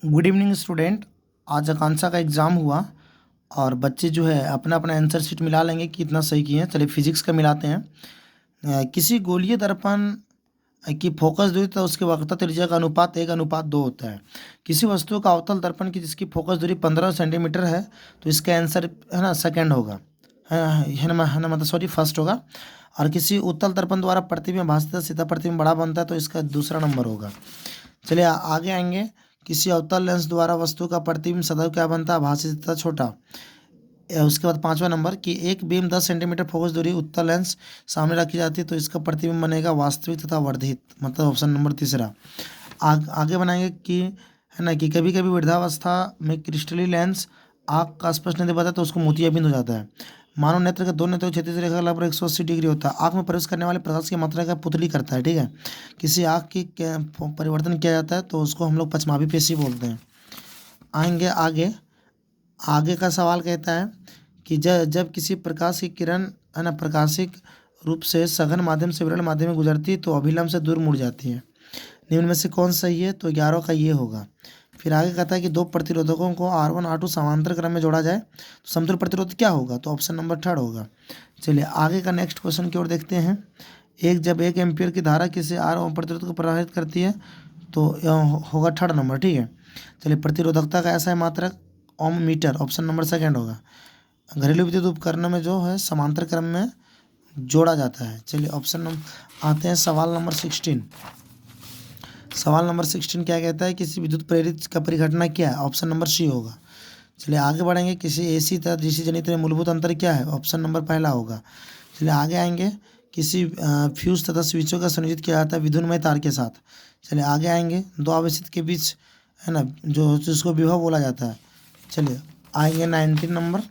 Good evening student. आज आकांक्षा का exam हुआ और बच्चे जो है अपना अपना आंसर शीट मिला लेंगे कि कितना सही किए हैं। चलिए फिजिक्स का मिलाते हैं। किसी गोलीय दर्पण की फोकस दूरी तथा उसके वक्रता त्रिज्या का अनुपात 1:2 होता है। किसी वस्तु का अवतल दर्पण की जिसकी फोकस दूरी 15 सेंटीमीटर है, तो इसका आंसर है ना सेकंड होगा, है ना मतलब सॉरी फर्स्ट होगा। और किसी उत्तल दर्पण द्वारा प्रतिबिंब भाषित सीधा प्रतिबिंब बड़ा बनता है, तो इसका दूसरा नंबर होगा। चलिए आगे आएंगे। किसी अवतल लेंस द्वारा वस्तु का प्रतिबिंब सदैव क्या बनता है, भाषित तथा छोटा। उसके बाद पांचवा नंबर कि एक बीम 10 सेंटीमीटर फोकस दूरी उत्तल लेंस सामने रखी जाती है, तो इसका प्रतिबिंब बनेगा वास्तविक तथा वर्धित, मतलब ऑप्शन नंबर तीसरा। आगे बनाएंगे कि है ना कि कभी कभी वृद्धावस्था में क्रिस्टली लेंस आँख का स्पष्ट नहीं दिखाता, तो उसको मोतियाबिंद हो जाता है। मानव नेत्र के दो नेत्रों की क्षैतिज रेखा लगभग 180 डिग्री होता है। आँख में प्रवेश करने वाले प्रकाश की मात्रा का पुतली करता है, ठीक है। किसी आँख की परिवर्तन किया जाता है, तो उसको हम लोग पचमावी पेशी बोलते हैं। आएंगे आगे। आगे का सवाल कहता है कि जब किसी प्रकाश की किरण है ना प्रकाशिक रूप से सघन माध्यम से विरल माध्यम में गुजरती है, तो अभिलंब से दूर मुड़ जाती है। निम्न में से कौन सही है, तो 11 का ये होगा। फिर आगे कहता है कि दो प्रतिरोधकों को R1 R2 समांतर क्रम में जोड़ा जाए तो समतुल्य प्रतिरोध क्या होगा, तो ऑप्शन नंबर थर्ड होगा। चलिए आगे का नेक्स्ट क्वेश्चन की ओर देखते हैं। जब 1 एम्पियर की धारा किसी R ओम प्रतिरोध को प्रभावित करती है, तो यह होगा थर्ड नंबर, ठीक है। चलिए प्रतिरोधकता का ऐसा है मात्रक ओम मीटर, ऑप्शन नंबर सेकंड होगा। घरेलू विद्युत उपकरणों में जो है समांतर क्रम में जोड़ा जाता है। चलिए ऑप्शन नंबर आते हैं सवाल नंबर 16। सवाल नंबर 16 क्या कहता है, किसी विद्युत प्रेरित का परिघटना क्या है, ऑप्शन नंबर सी होगा। चलिए आगे बढ़ेंगे। किसी एसी तथा डीसी जनित्र में मूलभूत अंतर क्या है, ऑप्शन नंबर पहला होगा। चलिए आगे आएंगे। किसी फ्यूज तथा स्विचों का संयोजित किया जाता है विद्युन्मय तार के साथ। चलिए आगे आएंगे। दो आवेशित के बीच है ना जो जिसको विभव बोला जाता है। चलिए आएंगे 19 नंबर।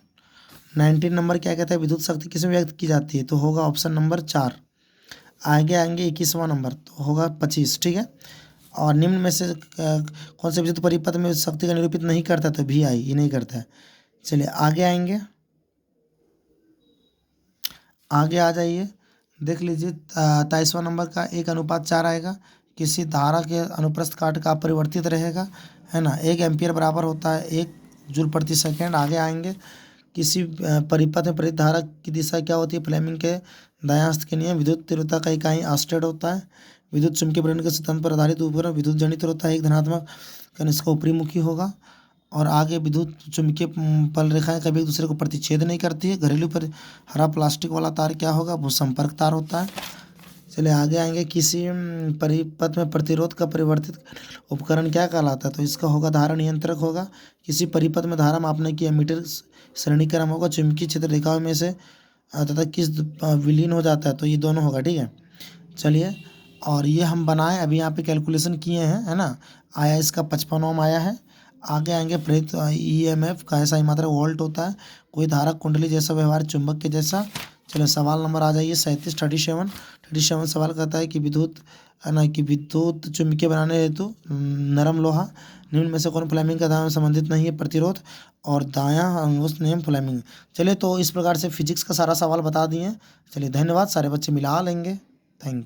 19 नंबर क्या कहता है, विद्युत शक्ति किसमें व्यक्त की जाती है, तो होगा ऑप्शन नंबर 4। आगे आएंगे 21वां नंबर, तो होगा 25, ठीक है। और निम्न में से कौन से विद्युत परिपथ में शक्ति का निरूपित नहीं करता, तो भी आई ये नहीं करता है। चलिए आगे आएंगे। आगे आ जाइए, देख लीजिए 23वां नंबर का 1:4 आएगा। किसी धारा के अनुप्रस्थ काट का अपरिवर्तित रहेगा, है ना। 1 एम्पियर बराबर होता है 1 जूल प्रति सेकेंड। आगे आएंगे। किसी परिपथ में प्रेरित धारा की दिशा क्या होती है, फ्लेमिंग के दायां के नियम। विद्युत तीव्रता का इकाई आस्टेड होता है। विद्युत चुम्बकीय प्रेरण के सिद्धांत पर आधारित उपकरण विद्युत जनित होता है। एक धनात्मक कण इसका ऊपरी मुखी होगा। और आगे विद्युत चुम्बकीय पल रेखाएं कभी एक दूसरे को प्रतिच्छेद नहीं करती है। घरेलू पर हरा प्लास्टिक वाला तार क्या होगा, वो संपर्क तार होता है। चलिए आगे आएंगे। किसी परिपथ में प्रतिरोध का परिवर्तित उपकरण क्या कहलाता है, तो इसका होगा धारा नियंत्रक होगा। किसी परिपथ में धारा मापने की एमीटर श्रेणी क्रम होगा। चुंबकीय क्षेत्र रेखाओं में से तथा किस विलीन हो जाता है, तो ये दोनों होगा, ठीक है। चलिए और ये हम बनाए अभी यहाँ पे कैलकुलेशन किए हैं, है ना। आया इसका 55 ओम आया है। आगे आएंगे। प्रेरित ईएमएफ का ऐसा ही मात्रा वोल्ट होता है। कोई धारक कुंडली जैसा व्यवहार चुंबक के जैसा। चलो सवाल नंबर आ जाइए 37 37 सवाल कहता है कि विद्युत है ना कि विद्युत चुम्बकीय बनाने हेतु नरम लोहा निम्न में से कौन फ्लेमिंग का दायां संबंधित नहीं है, प्रतिरोध और दायां अंगुष्ठ नियम फ्लेमिंग। चलिए तो इस प्रकार से फिजिक्स का सारा सवाल बता दिए। चलिए धन्यवाद, सारे बच्चे मिला लेंगे। Thank you.